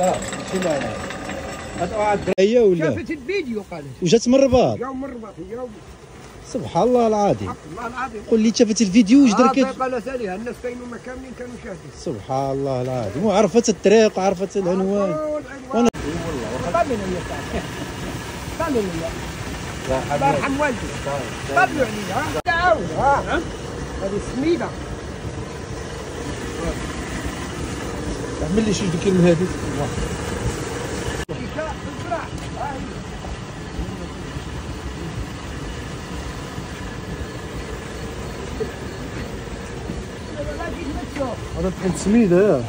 ماشي معناها هاد هي ولا شافت الفيديو قالت وجات من الرباط. جاو من الرباط جاو. سبحان الله العظيم. الله العظيم. قول لي شافت الفيديو واش درت؟ قالت لي الناس كانوا ما كاملين كانوا شاهدين. سبحان الله العظيم. وعرفت الطريق وعرفت العنوان. والله طمن لي صاحبي. طمن لي. الله يرحم والدي. طمنوا عليا. تعاون. هذه سميده. عمل لي شي الكلمه هذه. هذا طحين سميده.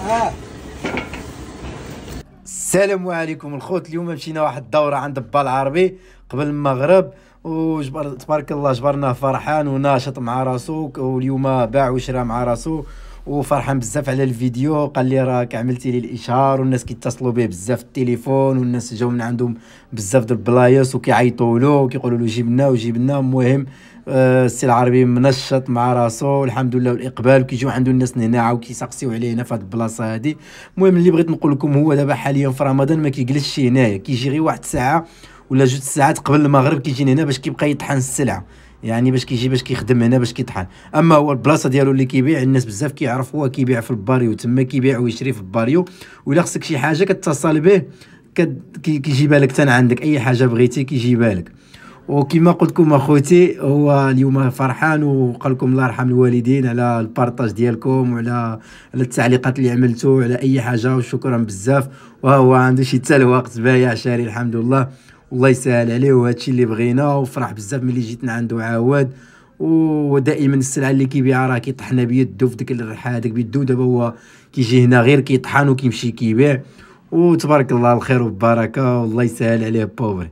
السلام عليكم الخوت. اليوم مشينا واحد الدوره عند با العربي قبل المغرب، وجبر تبارك الله جبرناه فرحان وناشط مع راسو، واليوم باع وشرا مع راسو وفرحان بزاف على الفيديو. قال لي راك عملتي لي الاشهار والناس كيتصلوا به بزاف في التليفون، والناس جاو من عندهم بزاف د البلايص وكيعيطوا له وكيقولوا له جبنا وجبنا. المهم السي العربي منشط مع راسو الحمد لله، والاقبال كيجيو عنده الناس هنا عاود كيسقسيو عليه هنا في هذه البلاصه هذه. المهم اللي بغيت نقول لكم هو دابا حاليا في رمضان ما كيجلسش هنايا، كيجي غير واحد الساعه ولا جوج ساعات قبل المغرب كيجي هنا باش كيبقى يطحن السلعه، يعني باش كيجي باش كيخدم هنا باش كيطحن. اما هو البلاصه ديالو اللي كيبيع الناس بزاف كيعرف، هو كيبيع في الباريو تما، كيبيع ويشري في الباريو. ولا خصك شي حاجه كتصل به كيجيبها لك حتى عندك، اي حاجه بغيتي كيجيبها لك. وكما قلت لكم اخوتي هو اليوم فرحان وقال لكم الله يرحم الوالدين على البارطاج ديالكم وعلى التعليقات اللي عملتوا على اي حاجه، وشكرا بزاف. وهو عنده شي حتى الوقت بايع شاري الحمد لله، والله يسهل عليه. وهذا الشيء اللي بغينا، وفرح بزاف ملي جيتنا عنده عاود. ودائما السلعه اللي كيبيعها راه كيطحنها بيدو في ديك الريحه هذيك بيدو. دابا هو كيجي هنا غير كيطحن وكيمشي كيبيع، وتبارك الله الخير والبركه والله يسهل عليه بوفري.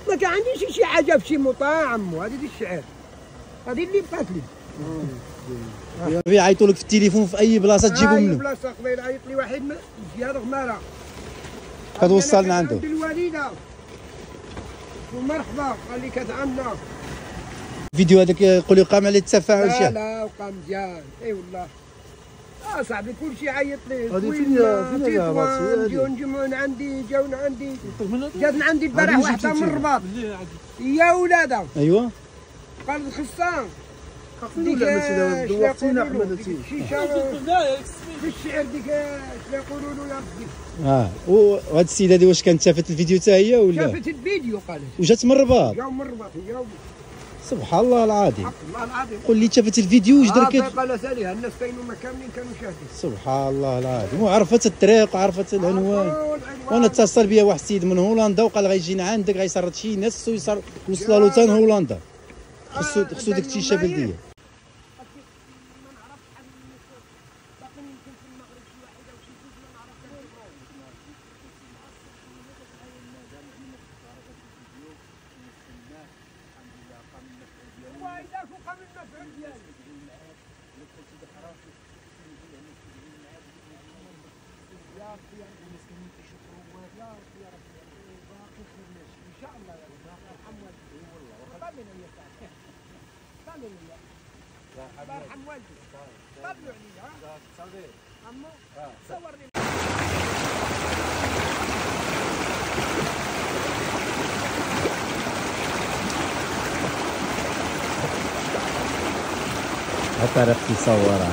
ما كان عنديش شي حاجه في شي مطاعم، وهذه ديال الشعر هذه اللي بقات لي. يعيطوا لك في التليفون في اي بلاصه تجيبهم منه. اي بلاصه قبيل عيط لي واحد يجي هذا غماره كتوصلنا عنده. عند الوالده ومرحبا قال لي كتعاملنا. الفيديو هذاك يقول يقام عليه التفاعل شي. لا وقام مزيان. اي والله صاحبي كلشي عيط لي. هذه فين راسي جاو نجمعون عندي، جاونا عندي، جاتنا عندي البارح واحده من الرباط يا ولادها. ايوا قال الخصان ديك دوقتينا حملتي الشيشه في الشعر ديك اش يقولوا له يا ربي. وهاد السيده هذه واش كانت شافت الفيديو حتى هي ولا؟ شافت الفيديو قالت. وجات من الرباط. جاو من الرباط جاو. سبحان الله العظيم. الله العظيم. قول لي شافت الفيديو واش درت؟ قالت لي الناس كانوا ما كاملين كانوا شاهدين. سبحان الله العظيم. وعرفت الطريق وعرفت العنوان. وانا اتصل بيا واحد السيد من هولندا وقال غيجينا عندك غيسرد شي ناس وصل له حتى هولندا. خصو ديك الشيشه بلديه. الله يرحم والدي. طمنوا عليا. عمو صور لي. هالطريق تصورها